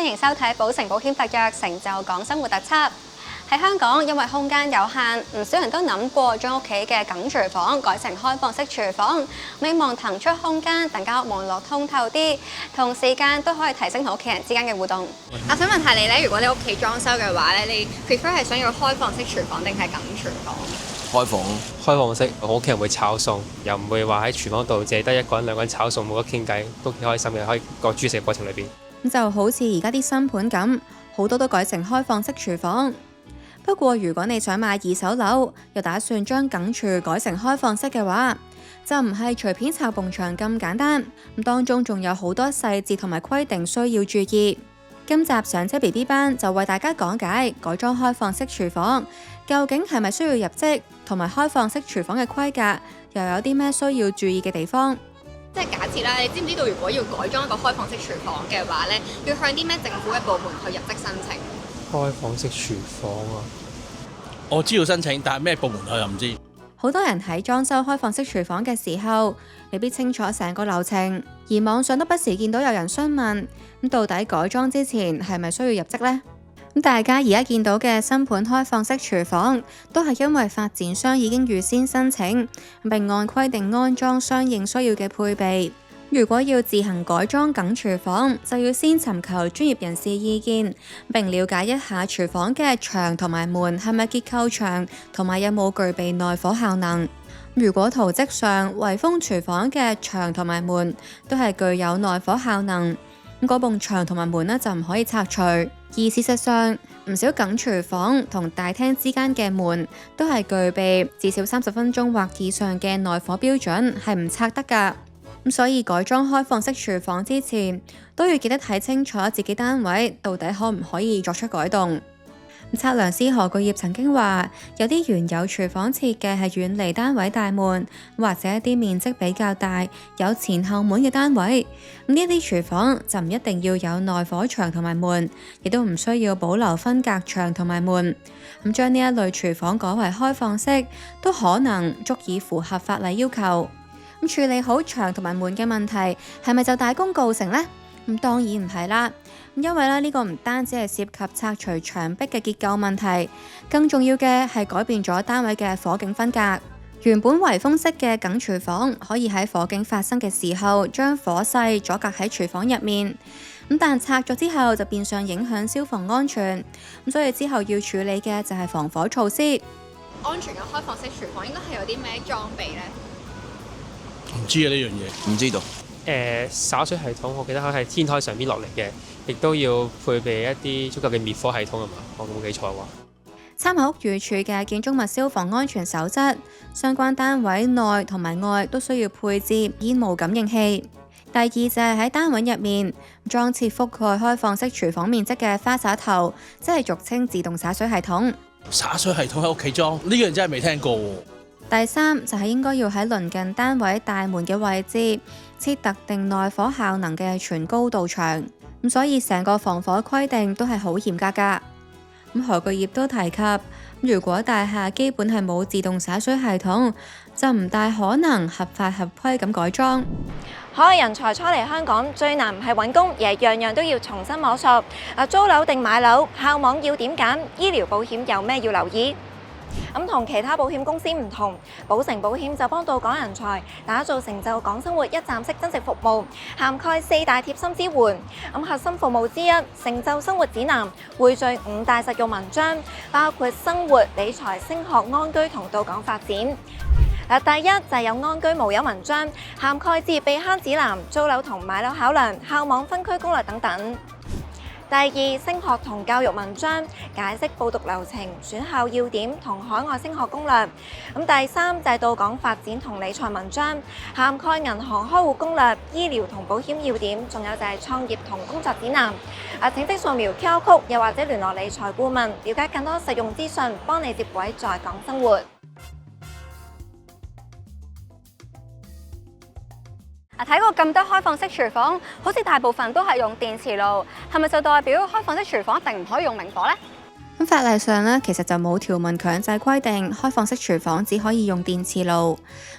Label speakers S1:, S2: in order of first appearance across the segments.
S1: 歡迎收睇寶城保險特約成就港生活特輯。喺香港，因為空間有限，唔少人都諗過將屋企嘅梗廚房改成開放式廚房，希望騰出空間，等間屋望落通透啲，同時間都可以提升同屋企人之間嘅互動。我想問下你咧，如果你屋企裝修嘅話咧，你 prefer 係想要開放式廚房定係梗廚房？
S2: 開放式，我屋企人會炒餸，又唔會話喺廚房度淨係得一個人兩個人炒餸，冇得傾偈，都幾開心嘅，可以個煮食過程裏邊。
S3: 咁就好似而家啲新盤咁，好多都改成開放式廚房。不過如果你想買二手樓，又打算將梗廚改成開放式嘅話，就唔係隨便拆埲牆咁簡單。咁當中仲有好多細節同埋規定需要注意。今集上車 BB 班就為大家講解改裝開放式廚房究竟係咪需要入職，同埋開放式廚房嘅規格又有啲咩需要注意嘅地方。
S1: 即係假設啦，你知唔知道如果要改裝一個開放式廚房嘅話咧，要向啲咩政府嘅部門去入職申請？
S2: 開放式廚房啊，
S4: 我知道申請，但係咩部門我又唔知。
S3: 好多人喺裝修開放式廚房嘅時候，未必清楚成個流程，而網上都不時見到有人詢問，咁到底改裝之前係咪需要入職呢？咁大家而家見到嘅新盤開放式廚房，都係因為發展商已經預先申請，並按規定安裝相應需要嘅配備。如果要自行改裝梗廚房，就要先尋求專業人士意見，並了解一下廚房嘅牆同埋門係咪結構牆，同埋有冇具備耐火效能。如果圖則上圍封廚房嘅牆同埋門都係具有耐火效能，咁嗰埲牆同埋門呢就唔可以拆除。而事實上，唔少梗廚房同大廳之間嘅門都係具備至少30分鐘或以上嘅耐火標準，係唔拆得㗎。咁所以改裝開放式廚房之前，都要記得睇清楚自己單位到底可唔可以作出改動。測量師何巨業曾經話，有啲原有廚房設計係遠離單位大門，或者一啲面積比較大、有前後門嘅單位，咁呢啲廚房就唔一定要有耐火牆同埋門，亦都唔需要保留分隔牆同埋門。咁將呢一類廚房改為開放式，都可能足以符合法例要求。咁處理好牆同埋門嘅問題，係咪就大功告成呢？咁當然唔係啦，因為呢個唔單止係涉及拆除牆壁嘅結構問題，更重要嘅係改變咗單位嘅火警分隔。原本圍封式嘅梗廚房可以喺火警發生嘅時候將火勢阻隔喺廚房入面，咁但拆咗之後就變相影響消防安全，咁所以之後要處理嘅就係防火措施。
S1: 安全嘅開放式廚房應該係有啲咩裝備呢？
S4: 唔知啊，呢樣嘢，
S5: 唔知道。
S2: 灑水系統我記得係天台上邊落嚟嘅，亦都要配備一啲足夠嘅滅火系統啊嘛，我冇記錯嘅話。
S3: 參考屋宇署嘅建築物消防安全守則，相關單位內同埋外都需要配置煙霧感應器。第二就係喺單位入面裝設覆蓋開放式廚房面積嘅花灑頭，即係俗稱自動灑水系統。
S4: 灑水系統喺屋企裝呢樣真係未聽過喎。
S3: 第三就係應該要喺鄰近單位大門嘅位置設特定耐火效能嘅全高度牆，咁所以成個防火規定都係好嚴格㗎。咁何巨業都提及，如果大廈基本係冇自動灑水系統，就唔大可能合法合規咁改裝。
S6: 海外人才初嚟香港，最難唔係揾工，而係樣樣都要重新摸索。租樓定買樓，校網要點揀，醫療保險有咩要留意？咁同其他保險公司唔同，寶城保險就幫到港人才打造成就港生活一站式增值服務，涵蓋4大貼心支援。咁核心服務之一，成就生活指南，匯聚5大實用文章，包括生活、理財、升學、安居同到港發展。第一就係有安居無憂文章，涵蓋置業避慳指南、租樓同買樓考量、校網分區攻略等等。第二，升學同教育文章，解釋報讀流程、選校要點同海外升學攻略。第三就係到港發展同理財文章，涵蓋銀行開戶攻略、醫療同保險要點，仲有就係創業同工作指南。請即掃描 QR code，又或者聯絡理財顧問，了解更多實用資訊，幫你接軌在港生活。
S1: 睇過咁多開放式廚房，好似大部分都係用電磁爐，係咪就代表開放式廚房一定唔可以用明火呢？
S3: 咁法例上呢，其實就冇條文強制規定開放式廚房只可以用電磁爐。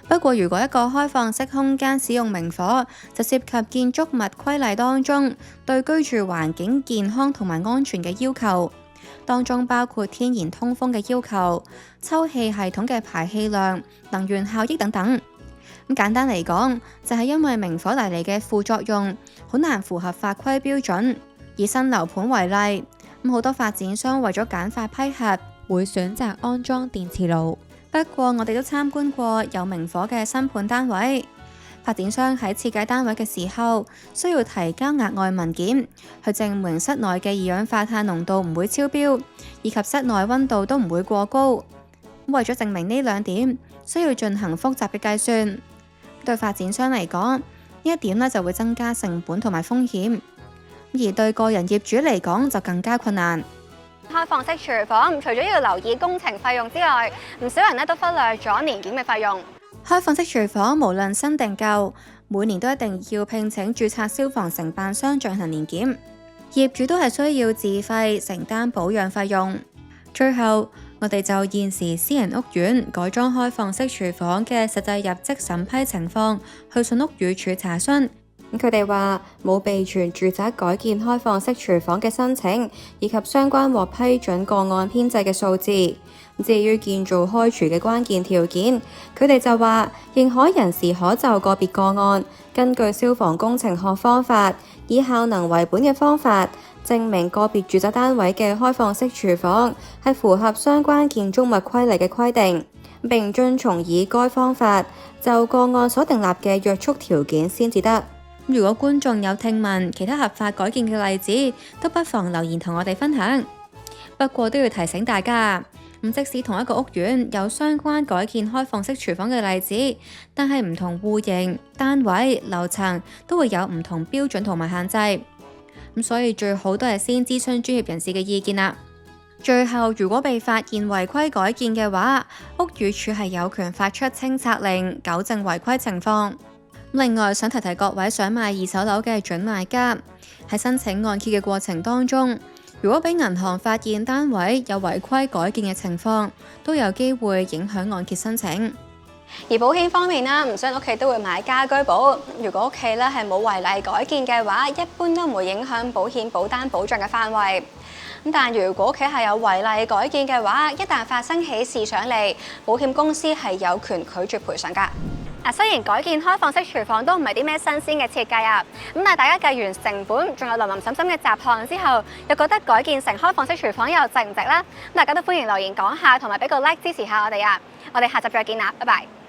S3: 不過如果一個開放式空間使用明火，就涉及建築物規例當中對居住環境健康同埋安全嘅要求，當中包括天然通風嘅要求、抽氣系統嘅排氣量、能源效益等等。咁簡單嚟講，就係因為明火帶嚟嘅副作用好難符合法規標準。以新樓盤為例，咁好多發展商為咗簡化批核，會選擇安裝電磁爐。不過我哋都參觀過有明火嘅新盤單位，發展商喺設計單位嘅時候，需要提交額外文件，去證明室內嘅二氧化碳濃度唔會超標，以及室內溫度都唔會過高。為咗證明呢兩點，需要進行複雜嘅計算。對發展商嚟講，呢一點呢就會增加成本同埋風險。而對個人業主嚟講就更加困難。
S1: 開放式廚房除咗要留意工程費用之外，唔少人都忽略咗年檢嘅費用。
S3: 開放式廚房無論新定舊，每年都一定要聘請註冊消防承辦商進行年檢，業主都係需要自費承擔保養費用。最後，我哋就現時私人屋苑改裝開放式廚房嘅實際入則審批情況，去信屋宇署查詢。佢哋話冇備存住宅改建開放式廚房嘅申請，以及相關獲批准個案編制嘅數字。至於建造開廚嘅關鍵條件，佢哋就話認可人士可就個別個案，根據消防工程學方法，以效能為本嘅方法，證明個別住宅單位嘅開放式廚房係符合相關建築物規例嘅規定，並遵從以該方法就個案所訂立嘅約束條件先至得。如果觀眾有聽聞其他合法改建嘅例子，都不妨留言同我哋分享。不過都要提醒大家，即使同一個屋苑有相關改建開放式廚房嘅例子，但係唔同戶型、單位、樓層都會有唔同標準同埋限制。所以最好都係先諮詢專業人士嘅意見啦。最後，如果被發現違規改建嘅話，屋宇署係有權發出清拆令，糾正違規情況。另外，想提提各位想買二手樓嘅準買家，喺申請按揭嘅過程當中，如果俾銀行發現單位有違規改建嘅情況，都有機會影響按揭申請。
S1: 而保險方面啦，唔少人屋企都會買家居保。如果屋企咧係冇違例改建嘅話，一般都唔會影響保險保單保障嘅範圍。但如果屋企係有違例改建嘅話，一旦發生起事上嚟，保險公司係有權拒絕賠償㗎。雖然改建開放式廚房都唔係啲咩新鮮嘅設計啊，但係大家計完成本，仲有林林審審嘅雜項之後，又覺得改建成開放式廚房又值唔值呢？大家都歡迎留言講下，同埋俾個 like 支持下我哋啊！我哋下集再見啦，拜拜。